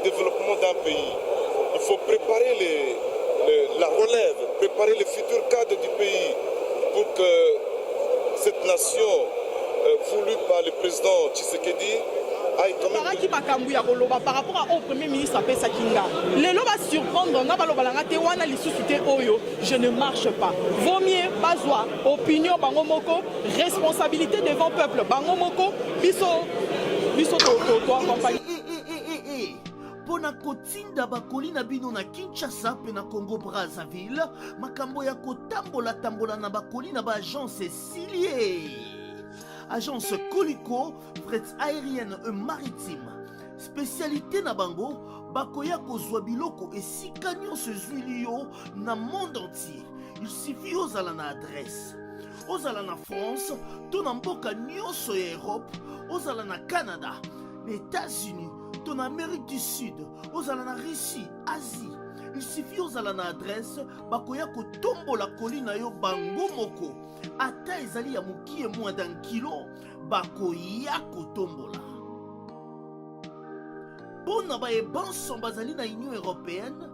développement d'un pays. Il faut préparer la relève, préparer les futurs cadres du pays pour que cette nation voulue par le président Tshisekedi aille quand même... Par rapport au premier ministre Sakinga, les lois va surprendre, je ne marche pas. Vaut mieux bazwa, opinion bangomoko, responsabilité devant peuple bangomoko, biso compagnie. Pona kotinda bakoli na bino na Kinshasa pe na Congo Brazzaville, makambo ya kotambola na bakoli na ba agence Cilier. Agence Coliko, fret aérienne et maritime. Spécialité na bango, bakoya kozwa biloko esika nyonso ezwilio na monde entier. Il suffit ozala na adresse. Ozala na France, to na mboka nyonso ya Europe, ozala na Canada, les États-Unis, to na Amérique du Sud, ozala na Russie, Asie. Il suffit ozala na adresse, bakoya kotombola kolina yo bango moko. Ata ezali ya mukie moins d'un kilo, bakoya kotombola. Pona ba ebanso bazali na Union Européenne,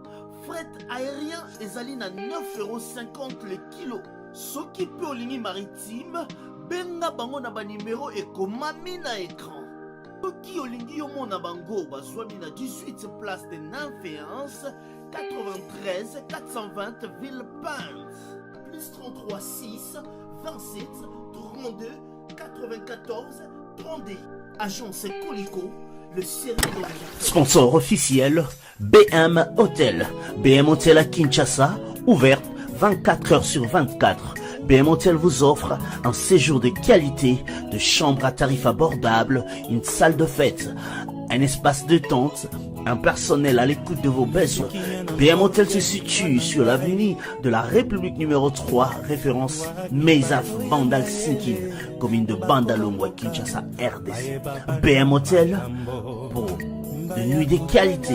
fret aérien ezali na 9,50 € le kilo. Soki pe olingi maritime, benga bango na ba numéro ekomami na écran. Soki olingi yo mona bango bazwami na 18 place de Nanféance, 93 420 Villepinte. Plus 33 6 27 32 94 32. Agence Coliko, le sérieux de... Sponsor officiel, BM Hotel. BM Hotel à Kinshasa, ouverte 24 heures sur 24. BM Hotel vous offre un séjour de qualité, de chambres à tarifs abordables, une salle de fête, un espace de tente, un personnel à l'écoute de vos besoins. BM Hotel se situe sur l'avenue de la République numéro 3, référence Meizaf Bandal Sinkin, commune de Bandalongwa, Kinshasa, RDC. BM Hotel pour de nuits de qualité.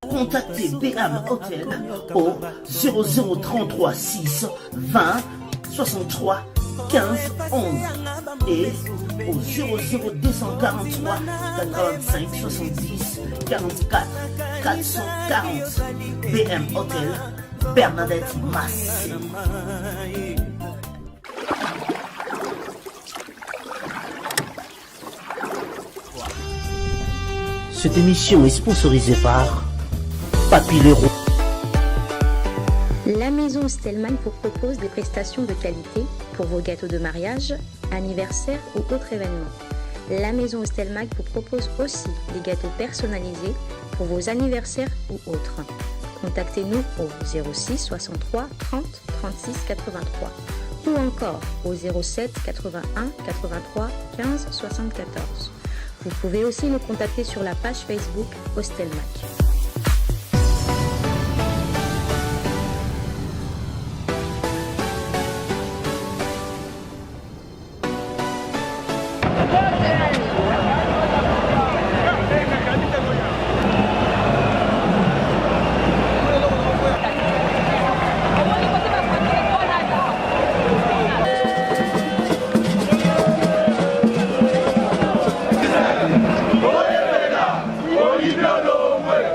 Contactez BM Hotel au 0033 6 20 63 15 11 et au 00243 85 70 44 440. BM Hotel, Bernadette Massé. Cette émission est sponsorisée par Papy Leroux. La maison Stelman vous propose des prestations de qualité pour vos gâteaux de mariage, anniversaire ou autres événements. La maison Stelman vous propose aussi des gâteaux personnalisés pour vos anniversaires ou autres. Contactez-nous au 06 63 30 36 83 ou encore au 07 81 83 15 74. Vous pouvez aussi nous contacter sur la page Facebook Hostelmac. Olivier Lomwe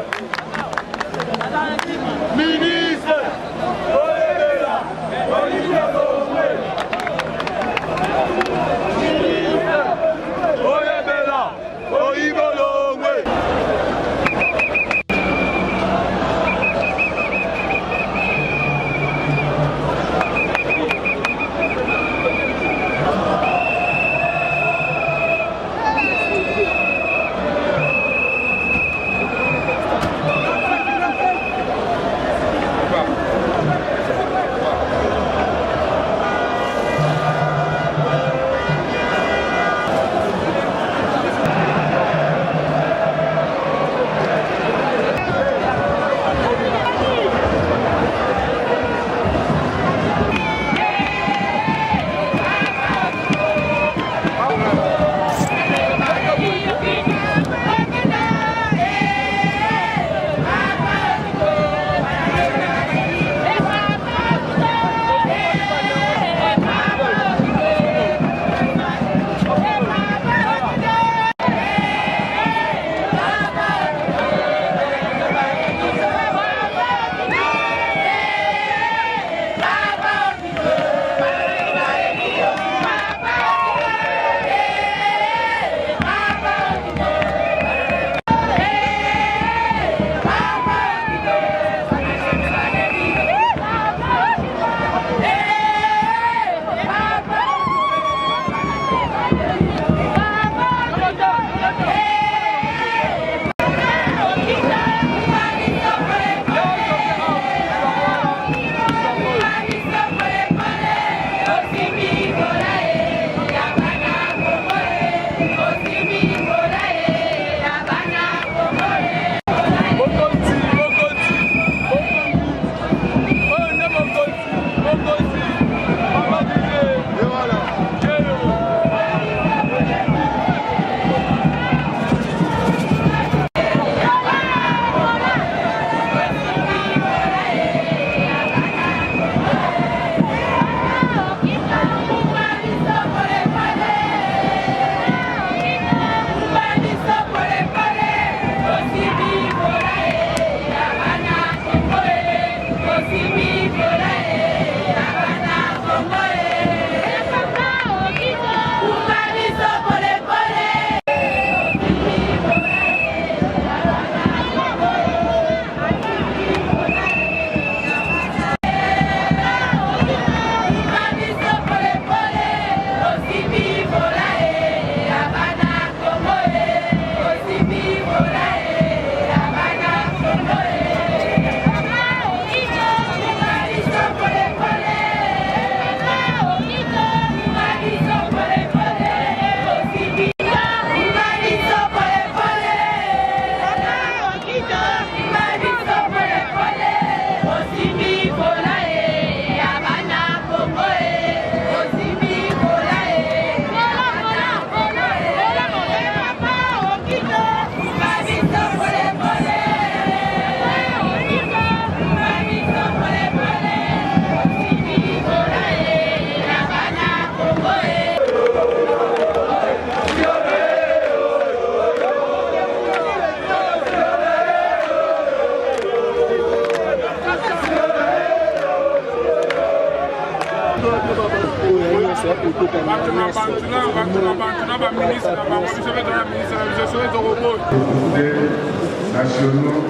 nationaux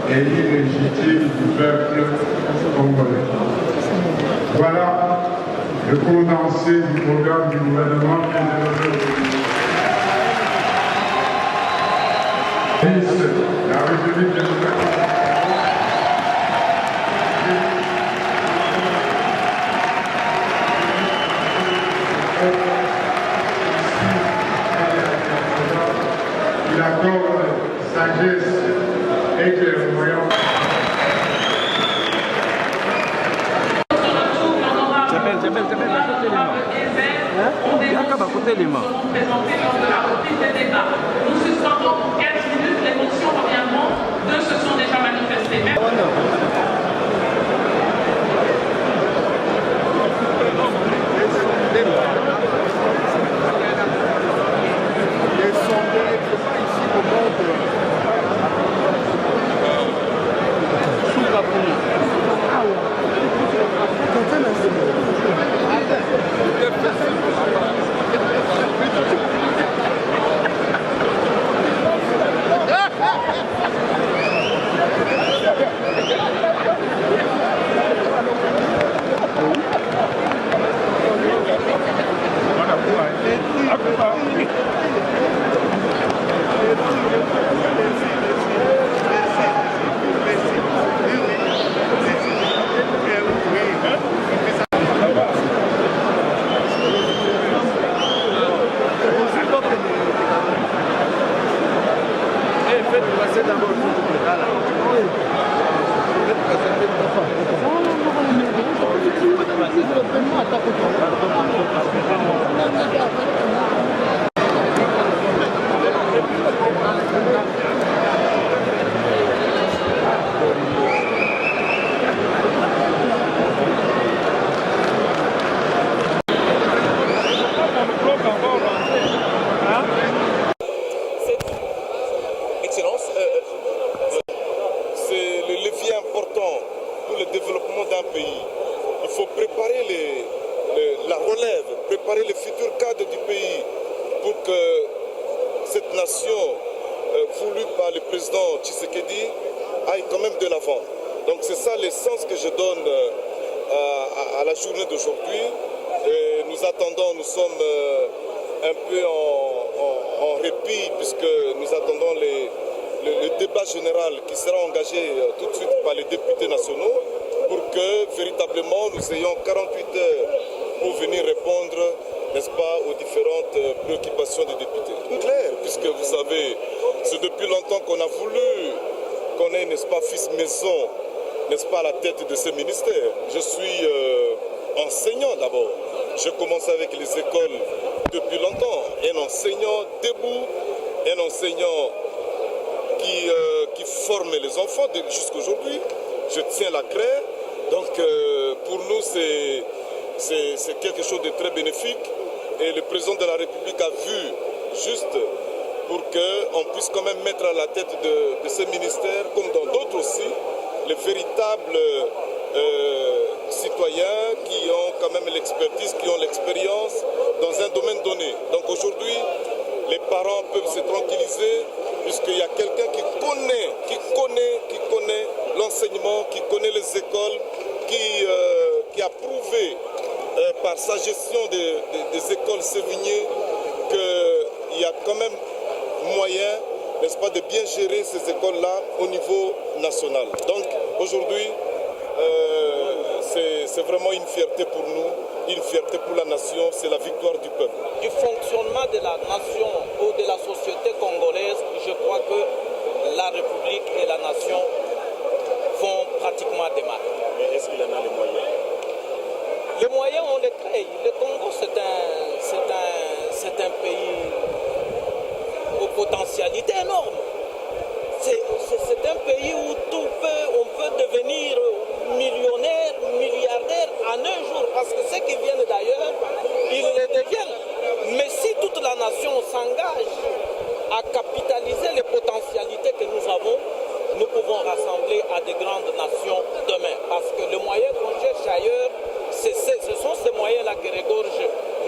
et illégitimes du peuple congolais. Voilà le condensé du programme du gouvernement qui est la République démocratique. Il accorde sagesse et clairvoyance. Nous suspendons pour 15 minutes, les motions reviendront. Deux se sont déjà manifestés.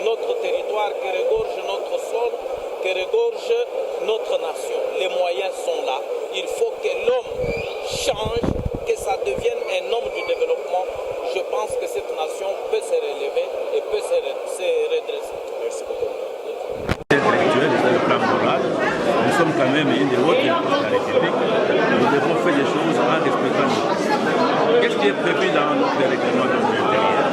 notre territoire, qui regorge notre sol, qui regorge notre nation. Les moyens sont là. Il faut que l'homme change, que ça devienne un homme du développement. Je pense que cette nation peut se relever et peut se redresser. Merci beaucoup. Intellectuel et sur le plan moral, nous sommes quand même une des hautes instances de la République. Nous devons faire des choses en respectant nos textes. Qu'est-ce qui est prévu dans notre règlement de l'intérieur?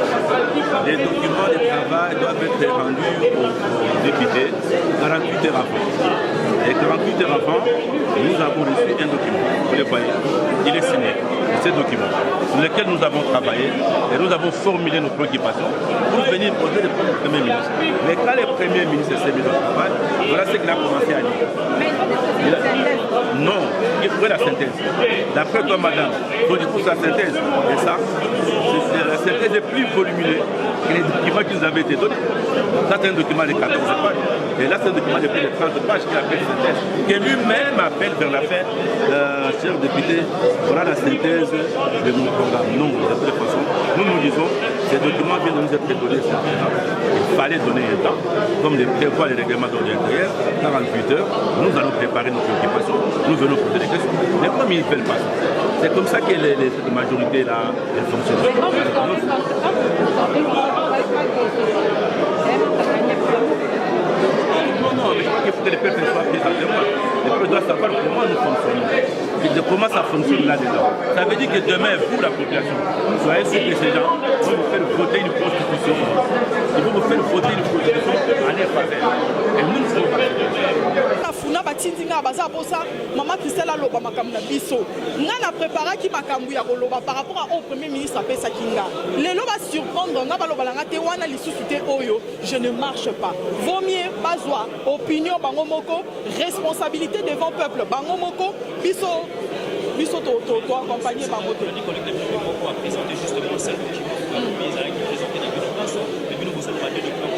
Les documents de travail doivent être rendus aux députés 48 heures avant. Et 48 heures avant, nous avons reçu un document. Vous le voyez, il est signé. Ce document sur lequel nous avons travaillé et nous avons formulé nos préoccupations pour venir poser les problèmes au Premier ministre. Mais quand le Premier ministre s'est mis au travail, voilà ce qu'il a commencé à dire. Non, il faut la synthèse. D'après toi, madame, il faut du coup sa synthèse. Et ça, la synthèse est plus volumineuse que les documents qui nous avaient été donnés. Ça, c'est un document de 14 pages. Et là, c'est un document de plus de 30 pages qui appelle synthèse. Qui lui-même appelle vers la fin, cher député, voilà la synthèse de nos programmes. Non, de toute façon, nous disons, ces documents viennent de nous être donnés. Il fallait donner un temps, comme le prévoit les règlements d'ordre intérieur, 48 heures, nous allons préparer nos préoccupations, nous allons poser des questions. Mais comme ils ne veulent pas ça, c'est comme ça que cette majorité-là, elle fonctionne. Non, mais je crois qu'il faut que les peuples soient pris à témoin. Les peuples doivent savoir comment nous fonctionnons. Et de comment ça fonctionne là-dedans. Ça veut dire que demain, vous, la population, soyez sûrs que ces gens vont vous faire voter une constitution. Ils vont vous faire voter une constitution en leur faveur. Et nous ne sommes pas. Funa batindinga baza posa maman Christelle aloba makambu na biso nga na préparaki makambu ya koloba par rapport au premier ministre apesa kinga lelo ba surprendre nga baloba langa te wana lisusu te oyo je ne marche pas vaut mieux bazwa opinion bango moko responsabilité devant peuple bango moko biso to accompagner bango te a présenté justement ça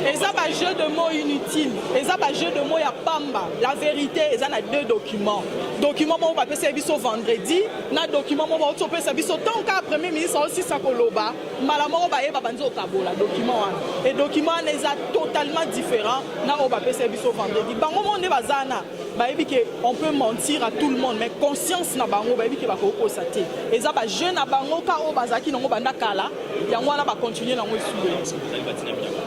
et ça va jeu de mots inutile et ça va jeu de mots ya pamba la vérité et ça na deux documents mo va passer biso vendredi na document mo va passer biso tant qu'à premier ministre aussi ça koloba malamo ba yeba banzo kabola document et document les a totalement différent na o va passer biso vendredi bango mo ne bazana ba yebi que on peut mentir à tout le monde mais conscience na bango ba yebi que ba ko constater et ça va jeune na bango ka o bazaki nango banda kala yango wana ba continuer nango isuwe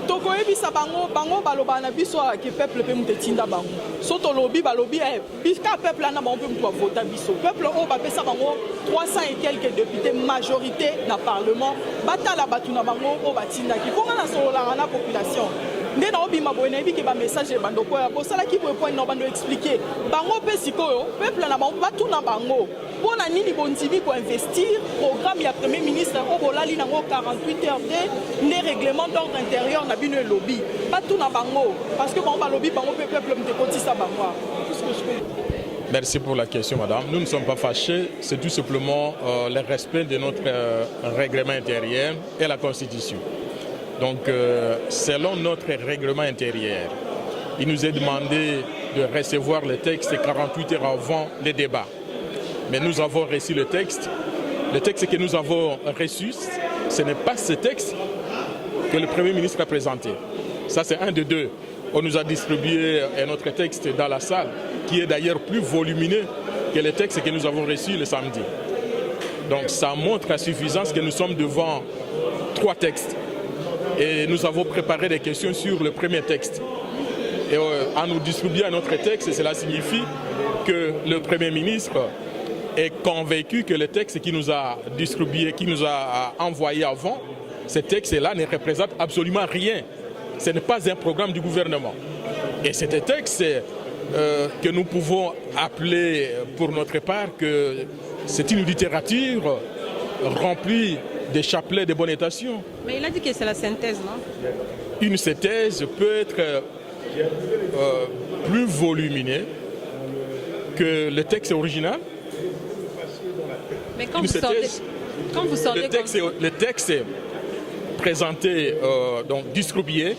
toko yebisa bango baloba na biso ke peuple pe mutetinda bango soto lobi balobi biska peuple na bango pe mutu vota biso peuple o ba pesa bango 300 et quelques députés majorité na parlement batala batu na bango o batinda ki ponga na solola na population nde na obima boye na yebi ke ba message bandoko ya bosala ki boye point na bando expliquer bango pe sikoyo peuple na bango batu na bango pona nini bondimi ko investir programme ya premier ministre o bolali nango 48 heures de règlement d'ordre intérieur na bino lobby batu na bango parce que bango ba lobby bango peuple mte kotisa bango tout ce que je peux. Merci pour la question, madame. Nous ne sommes pas fâchés, c'est tout simplement le respect de notre règlement intérieur et la Constitution. Donc, selon notre règlement intérieur, il nous est demandé de recevoir le texte 48 heures avant les débats. Mais nous avons reçu le texte. Le texte que nous avons reçu, ce n'est pas ce texte que le Premier ministre a présenté. Ça, c'est un de deux. On nous a distribué un autre texte dans la salle, qui est d'ailleurs plus volumineux que le texte que nous avons reçu le samedi. Donc ça montre à suffisance que nous sommes devant 3 textes. Et nous avons préparé des questions sur le premier texte. Et en nous distribuant un autre texte, cela signifie que le Premier ministre est convaincu que le texte qui nous a distribué, qui nous a envoyé avant, ce texte-là ne représente absolument rien. Ce n'est pas un programme du gouvernement. Et c'est un texte que nous pouvons appeler pour notre part que c'est une littérature remplie de chapelets de bonne intention. Mais il a dit que c'est la synthèse, non? Une synthèse peut être plus volumineux que le texte original. Mais quand vous sortez le texte présenté, donc distribué,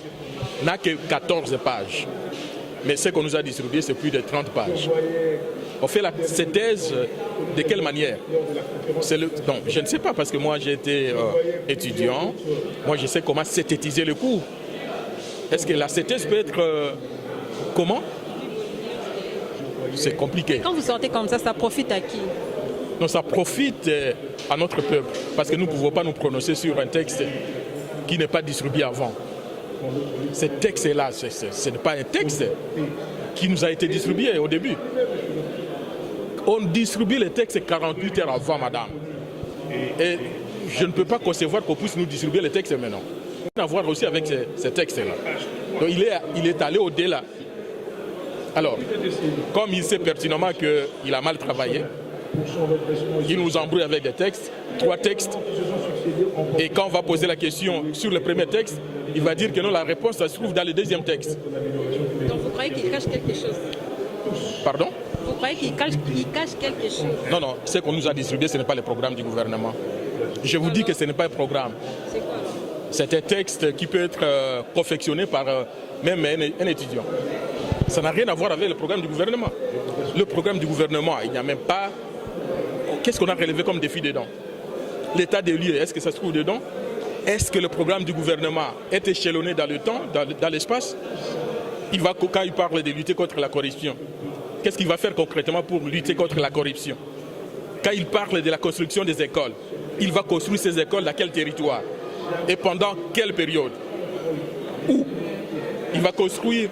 n'a que 14 pages. Mais ce qu'on nous a distribué, c'est plus de 30 pages. On fait la synthèse de quelle manière? Donc, je ne sais pas, parce que moi j'ai été étudiant, moi je sais comment synthétiser le cours. Est-ce que la synthèse peut être comment? C'est compliqué. Quand vous sortez comme ça profite à qui? Non, ça profite à notre peuple, parce que nous ne pouvons pas nous prononcer sur un texte qui n'est pas distribué avant. Ce texte-là, ce n'est pas un texte qui nous a été distribué au début. On distribue les textes 48 heures avant, madame. Et je ne peux pas concevoir qu'on puisse nous distribuer les textes maintenant. On a à voir aussi avec ces textes-là. Donc il est allé au-delà. Alors, comme il sait pertinemment qu'il a mal travaillé, il nous embrouille avec des textes, 3 textes, et quand on va poser la question sur le premier texte, il va dire que non, la réponse ça se trouve dans le deuxième texte. Donc vous croyez qu'il cache quelque chose? Pardon? Vous croyez qu'il cache quelque chose? Non, non, ce qu'on nous a distribué, ce n'est pas le programme du gouvernement. Je vous dis que ce n'est pas un programme. C'est quoi alors? C'est un texte qui peut être confectionné par même un étudiant. Ça n'a rien à voir avec le programme du gouvernement. Le programme du gouvernement, il n'y a même pas... Qu'est-ce qu'on a relevé comme défi dedans? L'état des lieux, est-ce que ça se trouve dedans? Est-ce que le programme du gouvernement est échelonné dans le temps, dans l'espace? Quand il parle de lutter contre la corruption, qu'est-ce qu'il va faire concrètement pour lutter contre la corruption? Quand il parle de la construction des écoles, il va construire ces écoles dans quel territoire? Et pendant quelle période? Où? Il va construire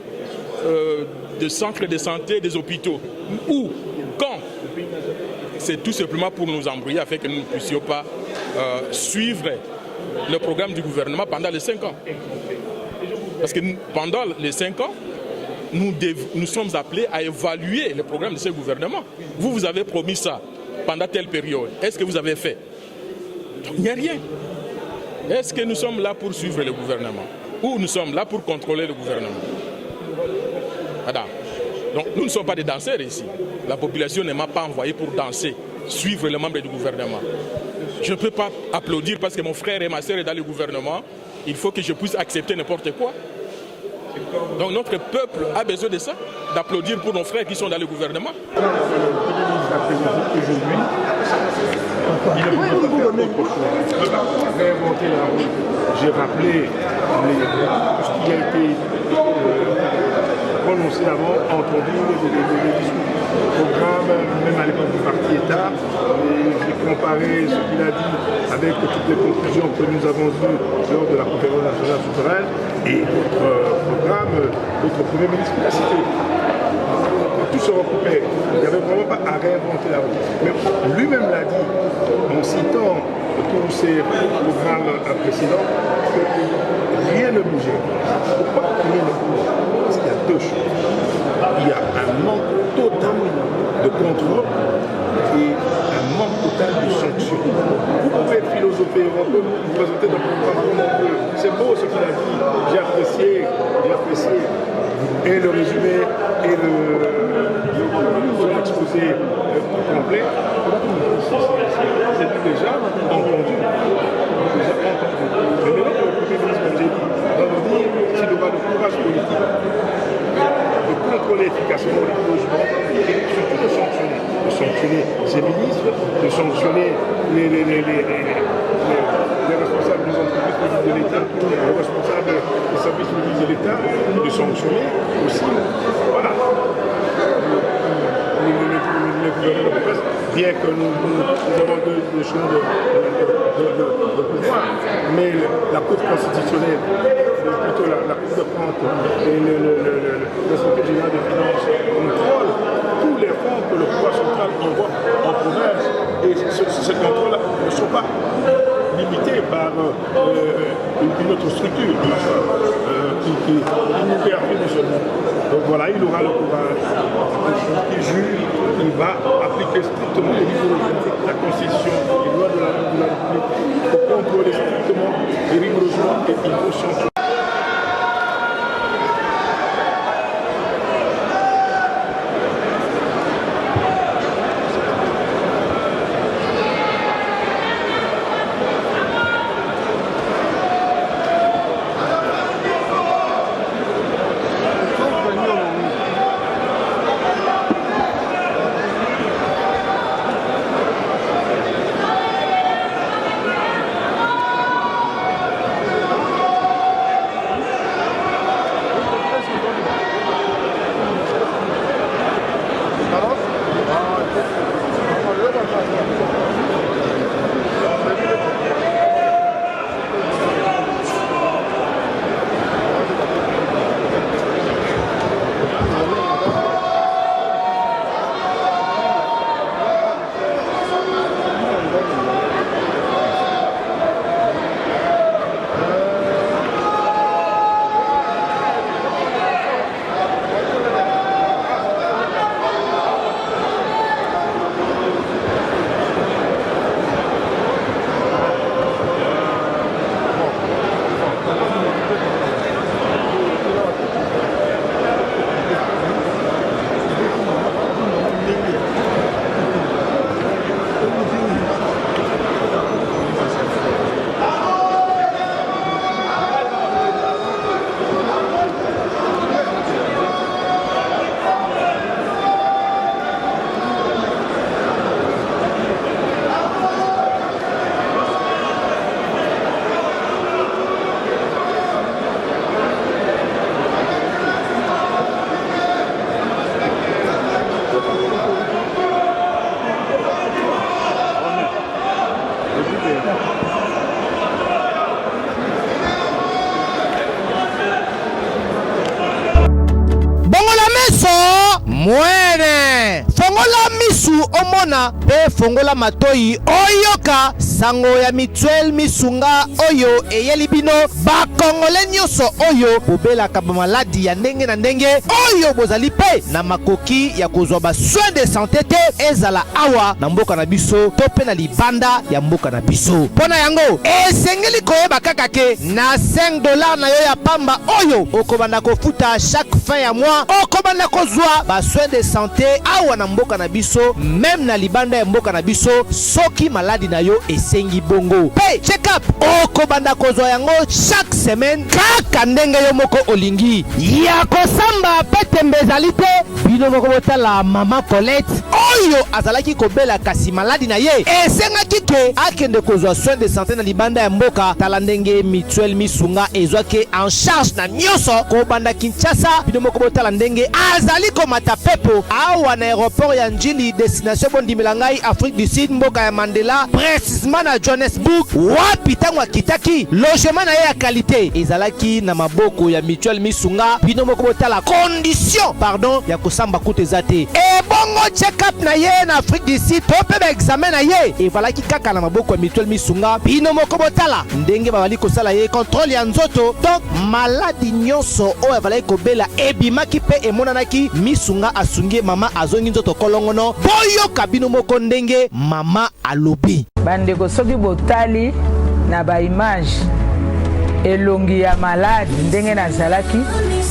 des centres de santé, des hôpitaux. Où? Quand? C'est tout simplement pour nous embrouiller afin que nous ne puissions pas suivre le programme du gouvernement pendant les 5 ans. Parce que pendant les 5 ans, nous sommes appelés à évaluer le programme de ce gouvernement. Vous avez promis ça pendant telle période. Est-ce que vous avez fait? Il n'y a rien. Est-ce que nous sommes là pour suivre le gouvernement? Ou nous sommes là pour contrôler le gouvernement? Madame. Donc nous ne sommes pas des danseurs ici. La population ne m'a pas envoyé pour danser, suivre les membres du gouvernement. Je ne peux pas applaudir parce que mon frère et ma soeur sont dans le gouvernement. Il faut que je puisse accepter n'importe quoi. Donc notre peuple a besoin de ça, d'applaudir pour nos frères qui sont dans le gouvernement. J'ai rappelé ce qui a été prononcé avant, entendu les discours, programme, même à l'époque du parti État. J'ai comparé ce qu'il a dit avec toutes les conclusions que nous avons vues lors de la conférence nationale souveraine et votre programme, votre Premier ministre l'a cité. Tout se recoupait. Il n'y avait vraiment pas à réinventer la roue. Mais lui-même l'a dit en citant tous ces programmes précédents que rien ne bougeait. Pourquoi rien ne bouge? Parce qu'il y a 2 choses. Il y a un manque total de contrôle et un manque total de sanctions. Vous pouvez philosopher, on peut vous présenter dans le programme comme on veut. C'est beau ce qu'il a dit, j'ai apprécié. Et le résumé et son exposé complet, c'est déjà entendu. Mais maintenant, le Premier ministre, comme j'ai dit, va nous dire s'il aura le courage politique de contrôler efficacement les logements et surtout de sanctionner. De sanctionner ces ministres, de sanctionner les responsables des entreprises publiques de l'État, les responsables des services publics de l'État, de sanctionner aussi voilà, les gouvernements de presse, bien que nous avons des choses de pouvoir. Mais la Cour constitutionnelle, plutôt la Cour de compte et l'Institut général des finances contrôlent tous les fonds que le pouvoir central envoie en province. Et ces contrôles ne sont pas limités par une autre structure qui nous permet seulement. Donc voilà, il aura le courage. Il juge, il va appliquer strictement les rigoureusement la Constitution, les lois de la République. Il faut contrôler strictement et rigoureusement et il faut sanctionner. Bongola meso mwene fongola misu omona pe fongola matoi oyoka sango ya mituel misunga oyo eyeli bino bakongole nyonso oyo bobelaka bamaladi ya ndenge na ndenge oyo bozali pe na makoki ya kozwa basoin de santé te ezala awa na mboka na biso to pe na libanda ya mboka na biso. Mpona yango esengeli koyeba kaka ke na $5 na yo ya pamba oyo okobanda kofuta chaque fin ya mois okobanda kozwa basoin de santé awa na mboka na biso même na libanda ya mboka na biso soki maladi na yo esengi bongo pe check up okobanda kozwa yango chaque semaine kaka ndenge yo moko olingi ya kosamba pe tembe ezali te bino moko botala mama Colette oyo azalaki kobela kasi maladi na ye esengaki ke akende kozwa soin de santé na libanda ya mboka tala ndenge mutuelle misunga ezwaki en charge na nyonso kobanda Kinshasa bino moko botala ndenge azali komata pepo awa na aéroport ya Njili destination bondimela ngai Afrique du Sud mboka ya Mandela précisément na Johannesburg wapi tango akitaki logement na ye ya qualité ezalaki na maboko ya mutuelle misunga bino moko botala condition pardon ya kosamba kutu ezate e bongo check up na ye na Afrique du Sud to pe ba examen na ye evalaki kaka na maboko ya mutuelle misunga bino moko botala ndenge babali kosala ye contrôle ya nzoto donc maladi nyonso oyo evalaki kobela ebimaki pe emonanaki misunga asungi mama azongi nzoto kolongono boyoka bino moko ndenge mama alobi bandeko soki botali na ba image elongi ya malade ndenge nazalaki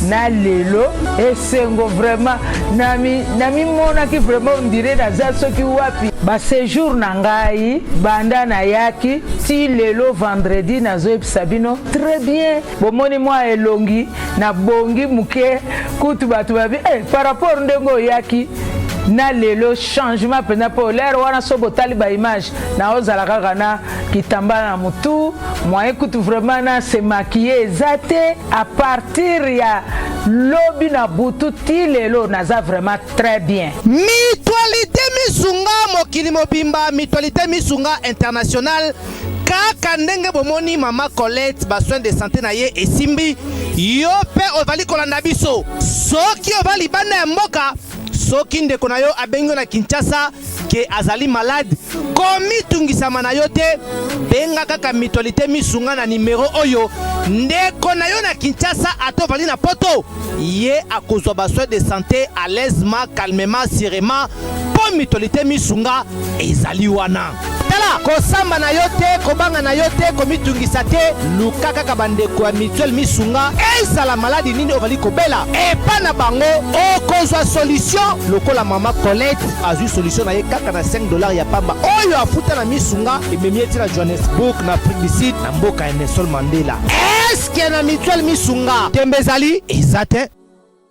na lelo esengo vraiment nami monaki vraiment ondire naza soki wapi ba séjour na ngai banda na yaki ti lelo vendredi nazoyebisa bino très bien bomoni mwa elongi na bongi muke kutu bato babi par rapport ndenge oyaki na lelo changement pena po l'air wana so botali ba image na ozala kaka na kitambala na mutu moi écoute vraiment na se maquiller ezate à partir ya lobi na butu ti lelo naza vraiment très bien. Mutualité misunga mokili mobimba mutualité misunga international kaka ndenge bomoni mama Colette ba soin de santé na ye esimbi yo pe ovali kolanda biso soki ovali banda ya mboka soki ndeko na yo abengo na Kinshasa ke azali malade komitungisama na yo te benga kaka mutualité misunga na numero oyo ndeko na yo na Kinshasa atovali na poto ye akozwa ba soin de santé à l'aisement calmement sereinement po mutualité misunga ezali wana tala kosamba na yo te kobanga na yo te komitungisa te luka kaka bandeko ya mutuelle misunga ezala maladi nini ovali kobela epa na bango okozwa solution lokola mama Colette azwi solution na ye kaka na $5 ya pamba oyo afuta na misunga ememi eti na Johannesburg na Afrique du Sud na mboka ya Nelson Mandela eske na mutuelle misunga tembe ezali eza te